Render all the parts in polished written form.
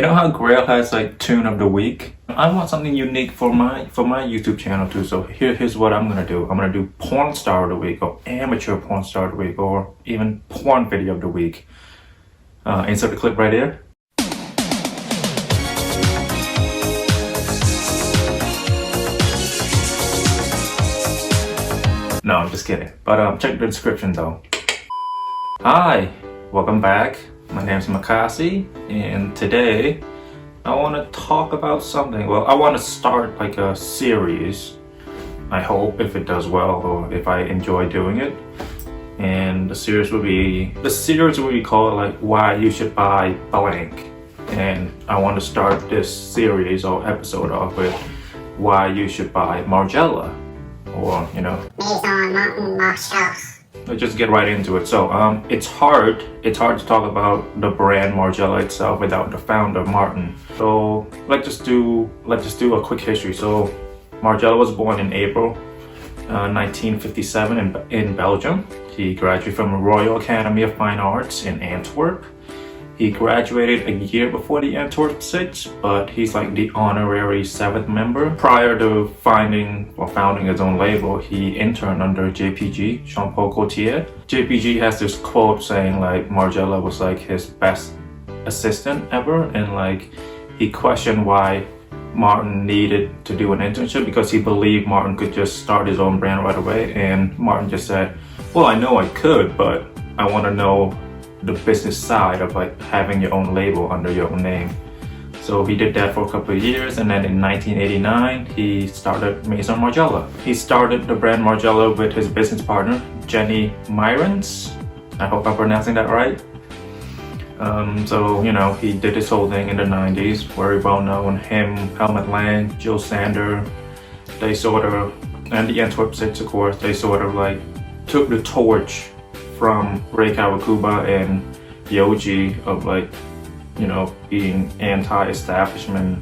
know how Grail has like tune of the week? I want something unique for my YouTube channel too. So here's what I'm gonna do. I'm gonna do porn star of the week, or amateur porn star of the week, or even porn video of the week. Insert the clip right here. No, I'm just kidding. But check the description though. Hi, welcome back. My name is Makasi, and today I want to talk about something. Well, I want to start like a series. I hope, if it does well, or if I enjoy doing it. And the series will be called like why you should buy blank. And I want to start this series or episode off with why you should buy Margiela, or Maison, Margiela. Let's just get right into it. So it's hard to talk about the brand Margiela itself without the founder Martin. So let's just do a quick history. So Margiela was born in April 1957 in Belgium. He graduated from the Royal Academy of Fine Arts in Antwerp. He graduated a year before the Antwerp 6, but he's like the honorary 7th member. Prior to founding his own label, he interned under JPG, Jean-Paul Gaultier. JPG has this quote saying like Margiela was like his best assistant ever, and like he questioned why Martin needed to do an internship because he believed Martin could just start his own brand right away. And Martin just said, well, I know I could, but I want to know the business side of like having your own label under your own name. So he did that for a couple of years, and then in 1989 he started Maison Margiela. He started the brand Margiela with his business partner Jenny Myrens. I hope I'm pronouncing that right. So he did this whole thing in the 90s, very well known. Him, Helmut Lang, Jill Sander, they sort of, and the Antwerp 6 of course, they sort of like took the torch from Ray Kawakubo and the OG of like, being anti-establishment,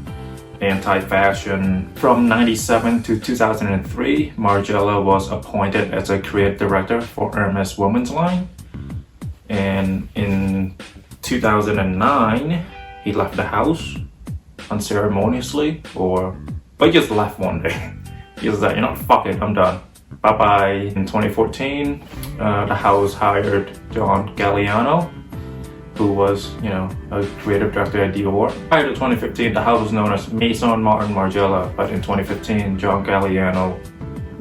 anti-fashion. From 97 to 2003, Margiela was appointed as a creative director for Hermes Women's line. And in 2009, he left the house unceremoniously, but he just left one day. He was like, fuck it, I'm done. Bye-bye. In 2014, the house hired John Galliano, who was, a creative director at Dior. Prior to 2015, the house was known as Maison Martin Margiela, but in 2015, John Galliano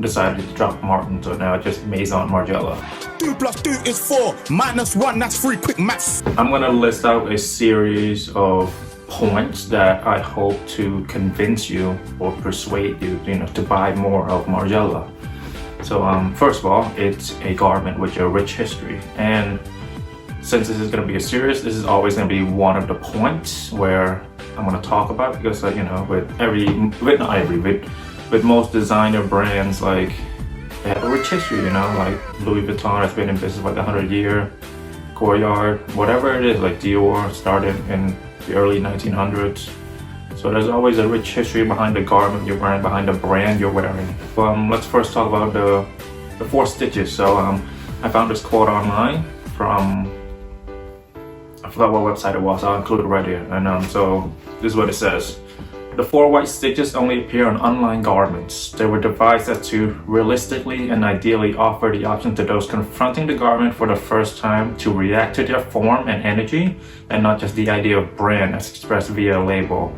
decided to drop Martin, so now it's just Maison Margiela. 2 + 2 is 4, -1, that's 3, quick maths. I'm gonna list out a series of points that I hope to convince you or persuade you, to buy more of Margiela. So first of all, it's a garment with a rich history, and since this is going to be a series, this is always going to be one of the points where I'm going to talk about, because with most designer brands, like they have a rich history, like Louis Vuitton has been in business for like 100 years, Goyard, whatever it is, like Dior started in the early 1900s. So there's always a rich history behind the garment you're wearing, behind the brand you're wearing. Let's first talk about the 4 stitches. So I found this quote online from, I forgot what website it was, I'll include it right here. And so this is what it says. The 4 white stitches only appear on unlined garments. They were devised to realistically and ideally offer the option to those confronting the garment for the first time to react to their form and energy, and not just the idea of brand as expressed via a label.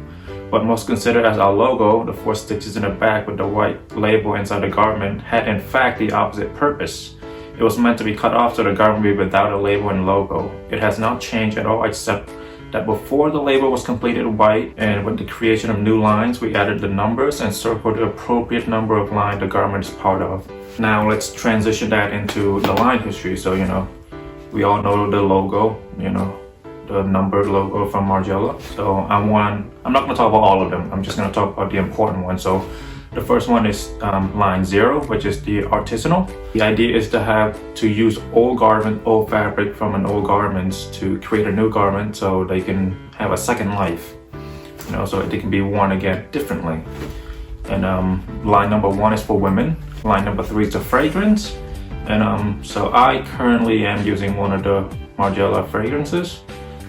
What most considered as our logo, the 4 stitches in the back with the white label inside the garment, had in fact the opposite purpose. It was meant to be cut off so the garment would be without a label and logo. It has not changed at all, except that before the label was completed white, and with the creation of new lines, we added the numbers and circled the appropriate number of lines the garment is part of. Now let's transition that into the line history. So we all know the logo, the numbered logo from Margiela. So I'm not going to talk about all of them. I'm just going to talk about the important ones. So the first one is line 0, which is the artisanal. The idea is to use old fabric from an old garments to create a new garment, so they can have a second life, so they can be worn again differently. And line number 1 is for women. Line number 3 is the fragrance. And so I currently am using one of the Margiela fragrances.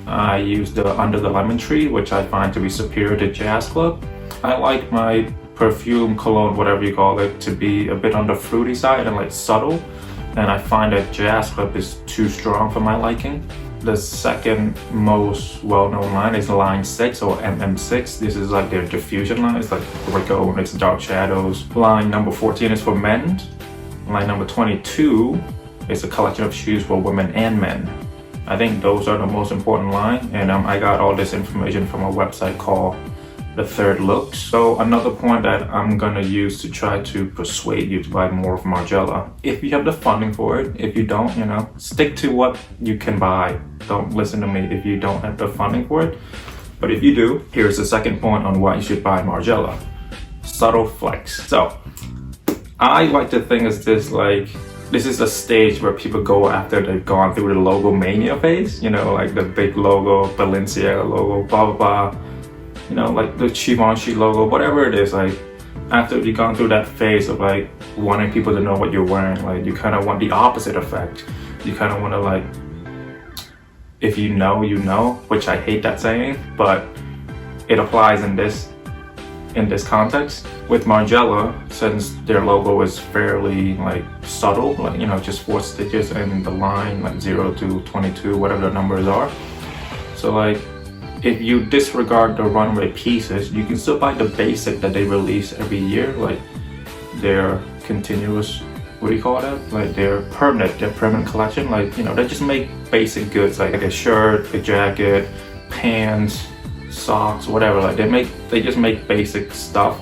I use the Under the Lemon Tree, which I find to be superior to Jazz Club. I like my perfume, cologne, whatever you call it, to be a bit on the fruity side and like subtle. And I find that Jazz Club is too strong for my liking. The second most well-known line is line 6 or MM6. This is like their diffusion line. It's like Rico and it's dark shadows. Line number 14 is for men. Line number 22 is a collection of shoes for women and men. I think those are the most important line, and I got all this information from a website called The Third Look. So another point that I'm gonna use to try to persuade you to buy more of Margiela. If you have the funding for it, if you don't, you know, stick to what you can buy. Don't listen to me if you don't have the funding for it. But if you do, here's the second point on why you should buy Margiela. Subtle flex. So I like to think is this is a stage where people go after they've gone through the logo mania phase, you know, like the big logo, Balenciaga logo, blah, blah, blah, you know, like the Givenchy logo, whatever it is, like after you've gone through that phase of like wanting people to know what you're wearing, like you kind of want the opposite effect. You kind of want to like, if you know, you know, which I hate that saying, but it applies in this context. With Margiela, since their logo is fairly like subtle, like, you know, just 4 stitches and the line like 0 to 22, whatever the numbers are. So like, if you disregard the runway pieces, you can still buy the basic that they release every year, like their continuous, what do you call that? Like their permanent collection. Like, you know, they just make basic goods like a shirt, a jacket, pants, socks, whatever. Like they just make basic stuff.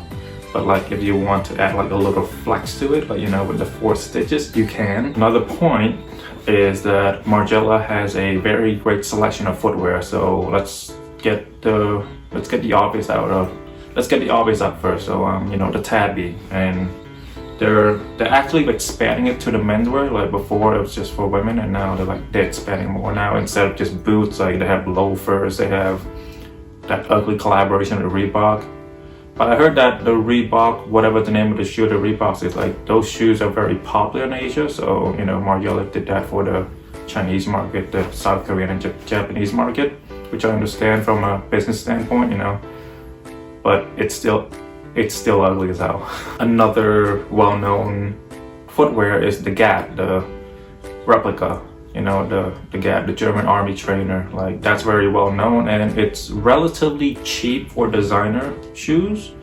But like if you want to add like a little flex to it, like, you know, with the 4 stitches, you can. Another point is that Margiela has a very great selection of footwear. So let's get the obvious out first. So you know, the tabby, and they're actually expanding it to the menswear. Like before it was just for women, and now they're expanding more now. Instead of just boots, like they have loafers, they have that ugly collaboration with Reebok. But I heard that the Reebok, whatever the name of the shoe, the Reeboks, is like those shoes are very popular in Asia. So, you know, Margiela did that for the Chinese market, the South Korean and Japanese market, which I understand from a business standpoint, you know. But it's still ugly as hell. Another well-known footwear is the Gap, the replica. You know, the Gap, the German army trainer, like that's very well known, and it's relatively cheap for designer shoes.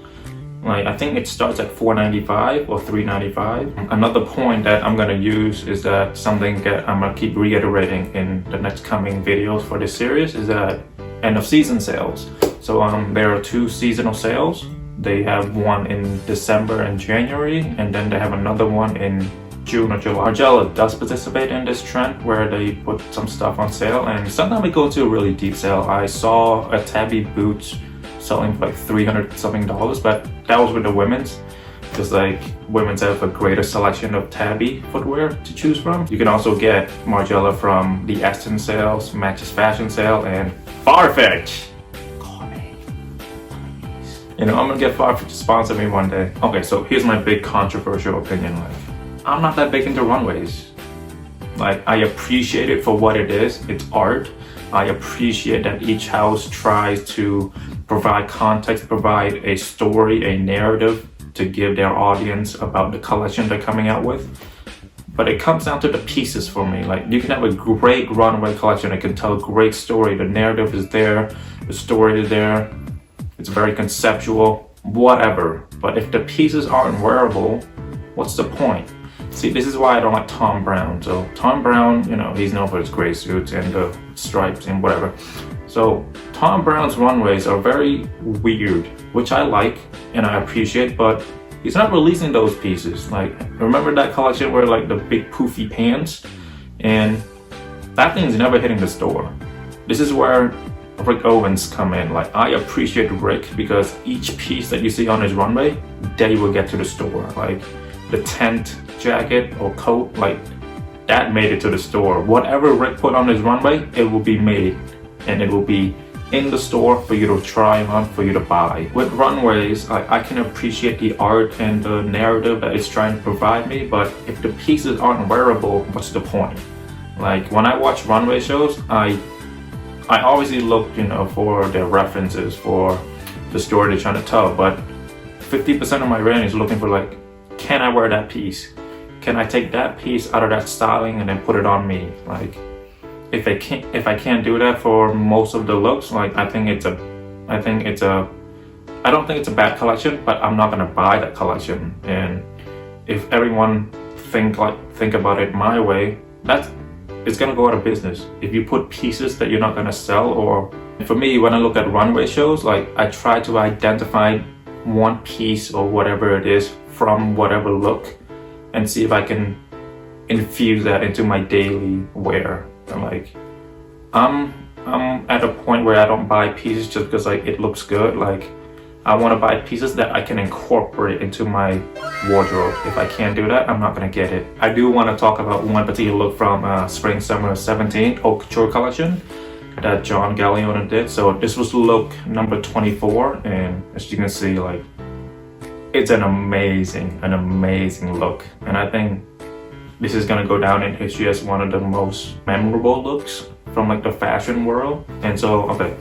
Like I think it starts at $4.95 or $3.95. Another point that I'm gonna use is that something that I'm gonna keep reiterating in the next coming videos for this series is that end of season sales. So there are 2 seasonal sales. They have one in December and January, and then they have another one in June or July. Margiela does participate in this trend where they put some stuff on sale, and sometimes we go to a really deep sale. I saw a tabby boot selling for like $300 something, but that was with the women's. Because like women's have a greater selection of tabby footwear to choose from. You can also get Margiela from the Essence sales, Matches Fashion sale, and Farfetch. You know, I'm gonna get Farfetch to sponsor me one day. Okay, so here's my big controversial opinion. Like, I'm not that big into runways. Like, I appreciate it for what it is. It's art. I appreciate that each house tries to provide context, provide a story, a narrative to give their audience about the collection they're coming out with. But it comes down to the pieces for me. Like, you can have a great runway collection. It can tell a great story. The narrative is there. The story is there. It's very conceptual, whatever. But if the pieces aren't wearable, what's the point? See, this is why I don't like Thom Browne. So Thom Browne, you know, he's known for his gray suits and the stripes and whatever. So Thom Browne's runways are very weird, which I like and I appreciate, but he's not releasing those pieces. Like, remember that collection where like the big poofy pants? And that thing's never hitting the store. This is where Rick Owens come in. Like, I appreciate Rick because each piece that you see on his runway, they will get to the store. Like the tent jacket or coat, like that made it to the store. Whatever Rick put on his runway, it will be made and it will be in the store for you to try on, for you to buy. With runways, I can appreciate the art and the narrative that it's trying to provide me, but if the pieces aren't wearable, what's the point? Like, when I watch runway shows, I I obviously look, you know, for their references, for the story they're trying to tell, but 50% of my brain is looking for like, can I wear that piece? Can I take that piece out of that styling and then put it on me? Like, if I can't do that for most of the looks, like I don't think it's a bad collection, but I'm not gonna buy that collection. And if everyone think about it my way, it's gonna go out of business. If you put pieces that you're not gonna sell, or for me, when I look at runway shows, like I try to identify one piece or whatever it is from whatever look and see if I can infuse that into my daily wear. And like, I'm at a point where I don't buy pieces just because like it looks good. Like, I want to buy pieces that I can incorporate into my wardrobe. If I can't do that, I'm not gonna get it. I do want to talk about one particular look from Spring Summer 17 Haute Couture collection that John Galliano did. So this was look number 24, and as you can see, like, it's an amazing look, and I think this is gonna go down in history as one of the most memorable looks from like the fashion world. And so, okay,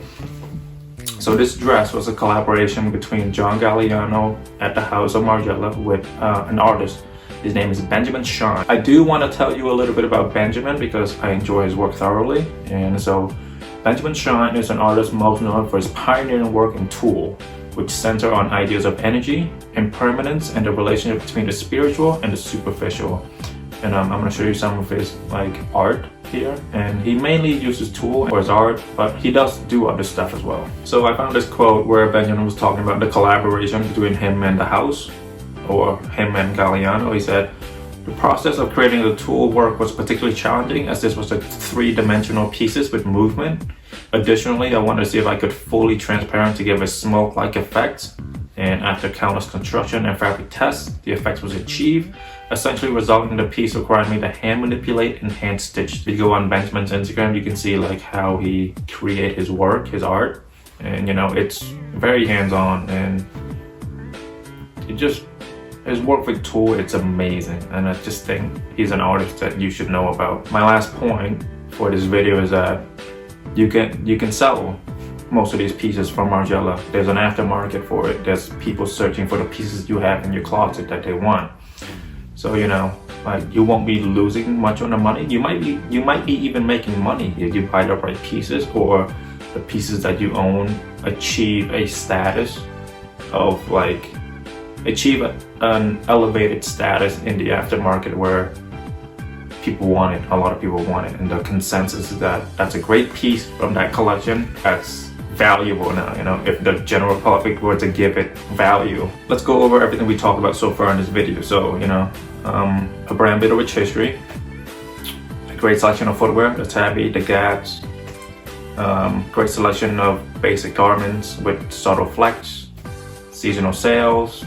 so this dress was a collaboration between John Galliano at the house of Margiela with an artist. His name is Benjamin Shine. I do want to tell you a little bit about Benjamin because I enjoy his work thoroughly. And so Benjamin Shine is an artist most known for his pioneering work in Tulle, which center on ideas of energy, impermanence, and the relationship between the spiritual and the superficial. And I'm going to show you some of his like art here, and he mainly uses Tulle for his art, but he does do other stuff as well. So I found this quote where Benjamin was talking about the collaboration between him and the house, or him and Galliano. He said, "The process of creating the Tulle work was particularly challenging as this was a three-dimensional pieces with movement. Additionally, I wanted to see if I could fully transparent to give a smoke-like effect. And after countless construction and fabric tests, the effect was achieved, essentially resulting in the piece requiring me to hand manipulate and hand stitch." If you go on Benjamin's Instagram, you can see like how he create his work, his art, and you know, it's very hands-on, and it just, his work with Tulle, it's amazing, and I just think he's an artist that you should know about. My last point for this video is that you can sell most of these pieces from Margiela. There's an aftermarket for it. There's people searching for the pieces you have in your closet that they want. So, you know, like, you won't be losing much on the money. You might be even making money if you buy the right pieces, or the pieces that you own achieve a status of like, an elevated status in the aftermarket where people want it. A lot of people want it, and the consensus is that that's a great piece from that collection. That's valuable now, you know, if the general public were to give it value. Let's go over everything we talked about so far in this video. So, you know, a brand with a rich history, a great selection of footwear, the tabby, the gaps, great selection of basic garments with subtle flex, seasonal sales,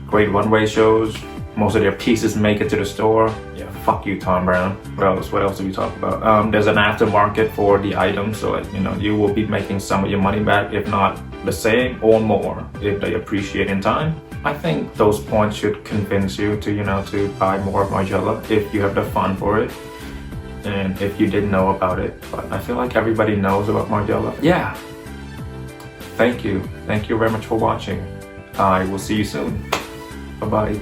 great runway shows. Most of their pieces make it to the store. Yeah, fuck you, Tom Brown. What else did we talk about? There's an aftermarket for the items, so like, you know, you will be making some of your money back, if not the same or more, if they appreciate in time. I think those points should convince you to, you know, to buy more of Margiela if you have the fun for it, and if you didn't know about it. But I feel like everybody knows about Margiela. Yeah. Thank you very much for watching. I will see you soon. Bye-bye.